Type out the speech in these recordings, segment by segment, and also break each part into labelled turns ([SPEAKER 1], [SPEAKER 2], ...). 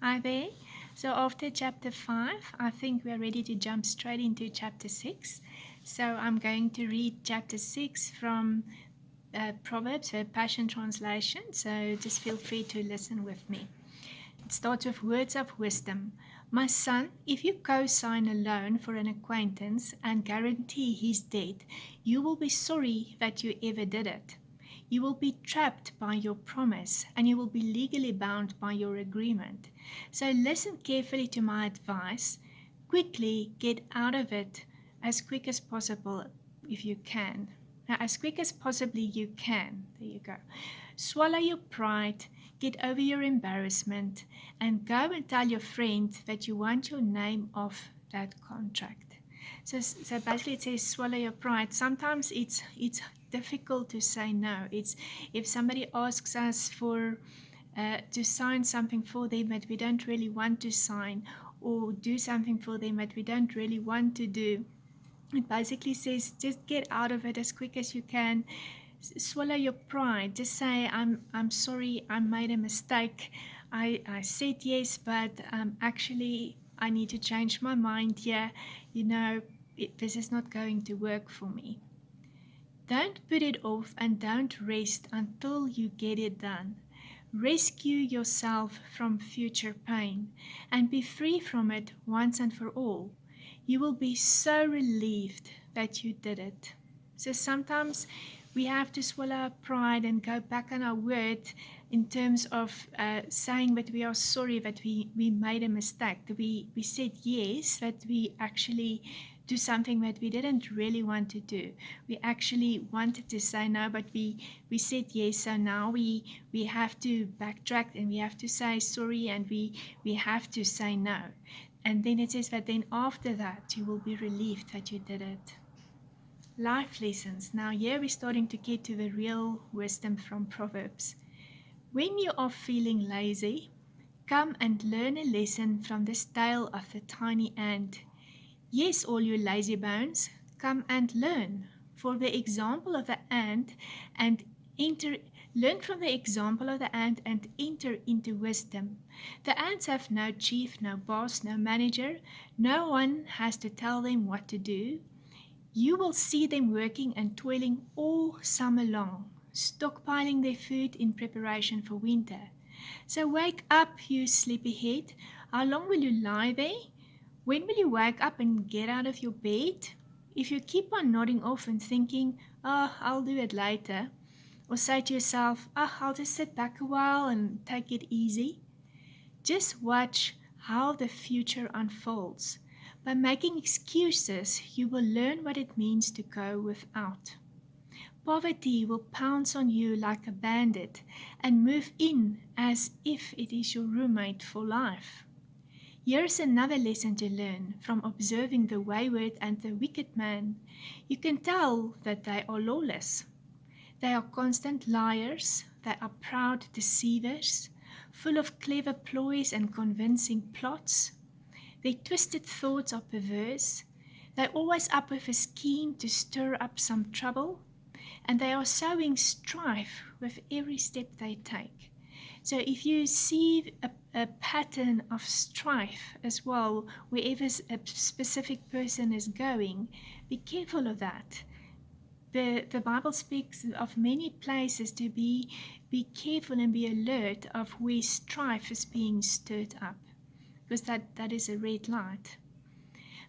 [SPEAKER 1] Hi there. So after chapter 5, I think we are ready to jump straight into chapter 6. So I'm going to read chapter 6 from Proverbs, a Passion Translation. So just feel free to listen with me. It starts with words of wisdom. My son, if you co-sign a loan for an acquaintance and guarantee his debt, you will be sorry that you ever did it. You will be trapped by your promise, and you will be legally bound by your agreement. So listen carefully to my advice. Quickly get out of it as quick as possible if you can. Now, as quick as possibly you can. There you go. Swallow your pride, get over your embarrassment, and go and tell your friend that you want your name off that contract. So basically it says swallow your pride. Sometimes it's difficult to say no. It's if somebody asks us for to sign something for them that we don't really want to sign, or do something for them that we don't really want to do. It basically says just get out of it as quick as you can. Swallow your pride. Just say I'm sorry, I made a mistake. I said yes, but actually I need to change my mind here. This is not going to work for me. Don't put it off and don't rest until you get it done. Rescue yourself from future pain and be free from it once and for all. You will be so relieved that you did it. So sometimes we have to swallow our pride and go back on our word in terms of saying that we are sorry that we made a mistake, that we said yes, that we actually do something that we didn't really want to do. We actually wanted to say no, but we said yes. So now we have to backtrack and we have to say sorry, and we have to say no. And then it says that then after that you will be relieved that you did it. Life lessons. Now here we're starting to get to the real wisdom from Proverbs. When you are feeling lazy, come and learn a lesson from this tale of the tiny ant. Yes, all you lazy bones, come and learn. For the example of the ant and learn from the example of the ant and enter into wisdom. The ants have no chief, no boss, no manager. No one has to tell them what to do. You will see them working and toiling all summer long, stockpiling their food in preparation for winter. So wake up, you sleepyhead. How long will you lie there? When will you wake up and get out of your bed? If you keep on nodding off and thinking, oh, I'll do it later, or say to yourself, oh, I'll just sit back a while and take it easy, just watch how the future unfolds. By making excuses, you will learn what it means to go without. Poverty will pounce on you like a bandit and move in as if it is your roommate for life. Here's another lesson to learn from observing the wayward and the wicked man. You can tell that they are lawless. They are constant liars. They are proud deceivers, full of clever ploys and convincing plots. Their twisted thoughts are perverse. They're always up with a scheme to stir up some trouble, and they are sowing strife with every step they take. So if you see a pattern of strife as well, wherever a specific person is going, be careful of that. The Bible speaks of many places to be careful and be alert of where strife is being stirred up, because that is a red light.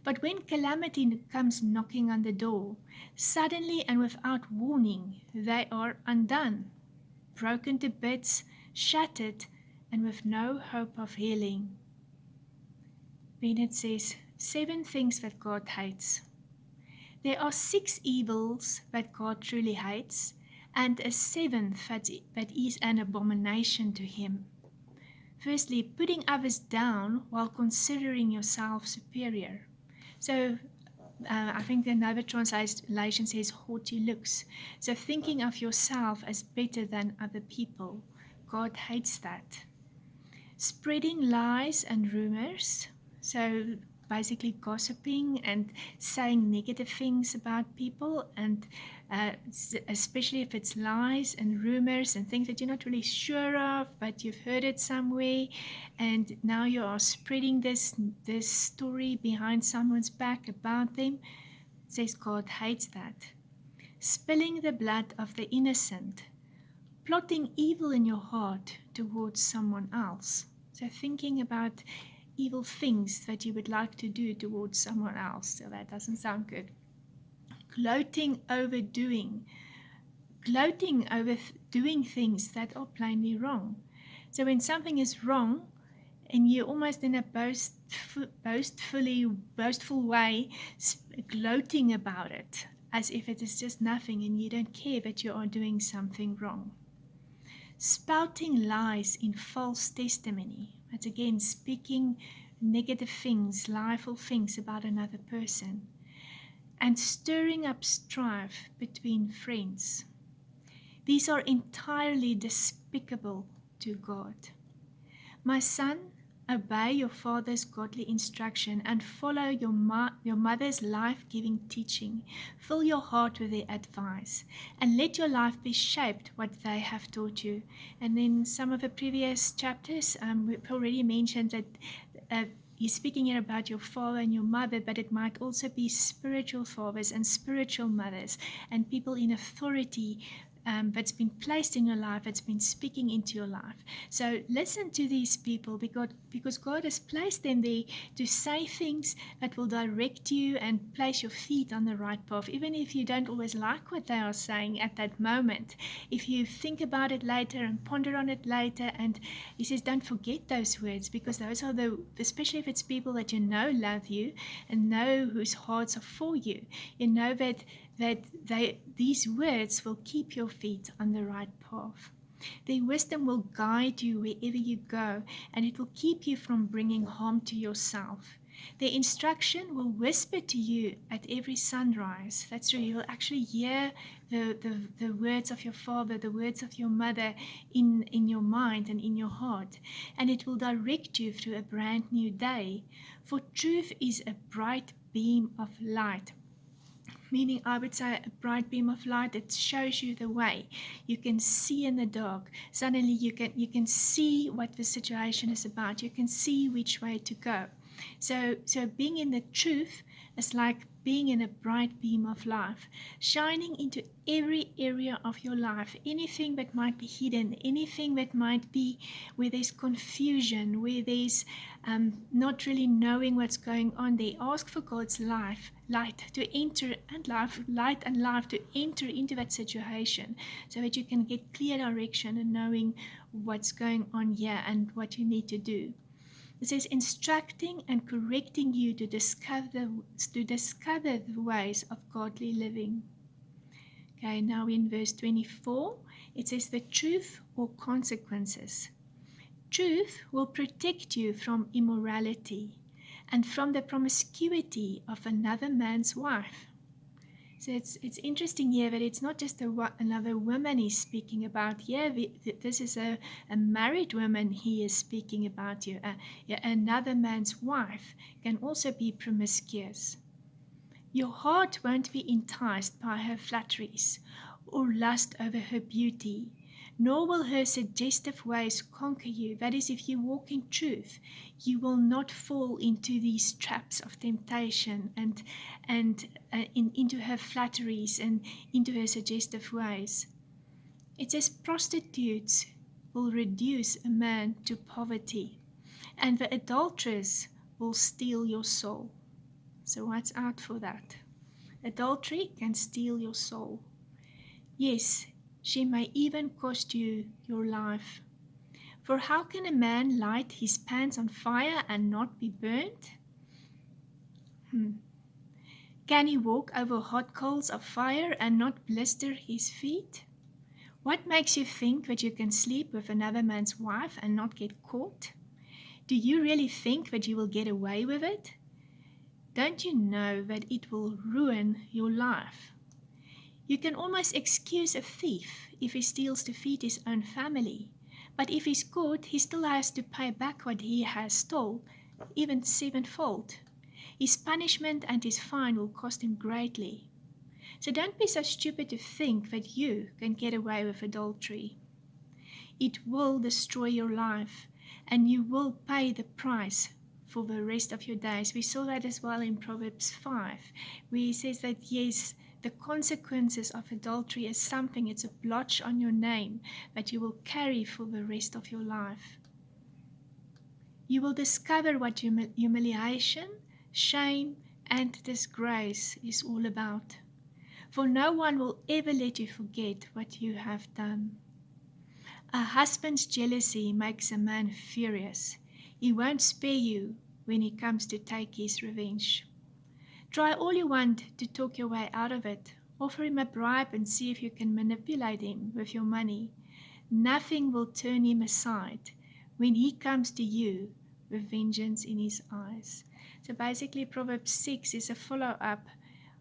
[SPEAKER 1] But when calamity comes knocking on the door, suddenly and without warning, they are undone, broken to bits, shattered, and with no hope of healing. Then it says, 7 things that God hates. There are 6 evils that God truly hates, and a 7th that is an abomination to him. Firstly, putting others down while considering yourself superior. So I think another translation says haughty looks. So thinking of yourself as better than other people. God hates that. Spreading lies and rumors. So basically gossiping and saying negative things about people, and especially if it's lies and rumors and things that you're not really sure of, but you've heard it somewhere, and now you are spreading this story behind someone's back about them. It says God hates that. Spilling the blood of the innocent, plotting evil in your heart towards someone else. So thinking about evil things that you would like to do towards someone else. So that doesn't sound good. Gloating over doing things that are plainly wrong. So when something is wrong and you're almost in a boastful way gloating about it, as if it is just nothing and you don't care that you are doing something wrong. Spouting lies in false testimony. That's again speaking negative things, lieful things about another person. And stirring up strife between friends. These are entirely despicable to God. My son, obey your father's godly instruction and follow your mother's life-giving teaching. Fill your heart with their advice and let your life be shaped what they have taught you. And in some of the previous chapters, we've already mentioned that he's speaking here about your father and your mother, but it might also be spiritual fathers and spiritual mothers and people in authority that's been placed in your life, that's been speaking into your life. So listen to these people because God has placed them there to say things that will direct you and place your feet on the right path, even if you don't always like what they are saying at that moment. If you think about it later and ponder on it later, and he says don't forget those words, because those are especially if it's people that you know love you and know whose hearts are for you, you know that these words will keep your feet on the right path. Their wisdom will guide you wherever you go, and it will keep you from bringing harm to yourself. Their instruction will whisper to you at every sunrise. That's true. You will actually hear the words of your father, the words of your mother in your mind and in your heart. And it will direct you through a brand new day. For truth is a bright beam of light. Meaning, I would say, a bright beam of light that shows you the way. You can see in the dark. Suddenly you can see what the situation is about. You can see which way to go. So being in the truth is like being in a bright beam of life, shining into every area of your life. Anything that might be hidden, anything that might be where there's confusion, where there's not really knowing what's going on there. Ask for God's light to enter, and light and life to enter into that situation, so that you can get clear direction and knowing what's going on here and what you need to do. It says, instructing and correcting you to discover the ways of godly living. Okay, now in verse 24, it says, the truth or consequences. Truth will protect you from immorality and from the promiscuity of another man's wife. So it's interesting here that it's not just another woman he's speaking about here. This is a married woman he is speaking about here. Another man's wife can also be promiscuous. Your heart won't be enticed by her flatteries or lust over her beauty, nor will her suggestive ways conquer you. That is, if you walk in truth, you will not fall into these traps of temptation and into her flatteries and into her suggestive ways. It says prostitutes will reduce a man to poverty, and the adulteress will steal your soul. So watch out for that. Adultery can steal your soul. Yes, she may even cost you your life. For how can a man light his pants on fire and not be burnt? Can he walk over hot coals of fire and not blister his feet? What makes you think that you can sleep with another man's wife and not get caught? Do you really think that you will get away with it? Don't you know that it will ruin your life? You can almost excuse a thief if he steals to feed his own family, but if he's caught, he still has to pay back what he has stole, even sevenfold. His punishment and his fine will cost him greatly. So don't be so stupid to think that you can get away with adultery. It will destroy your life, and you will pay the price for the rest of your days. We saw that as well in Proverbs 5, where he says that yes, the consequences of adultery is something, it's a blotch on your name that you will carry for the rest of your life. You will discover what humiliation, shame, and disgrace is all about. For no one will ever let you forget what you have done. A husband's jealousy makes a man furious. He won't spare you when he comes to take his revenge. Try all you want to talk your way out of it. Offer him a bribe and see if you can manipulate him with your money. Nothing will turn him aside when he comes to you with vengeance in his eyes. So basically, Proverbs 6 is a follow-up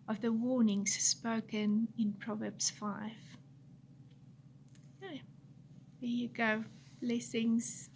[SPEAKER 1] of the warnings spoken in Proverbs 5. Okay, there you go. Blessings.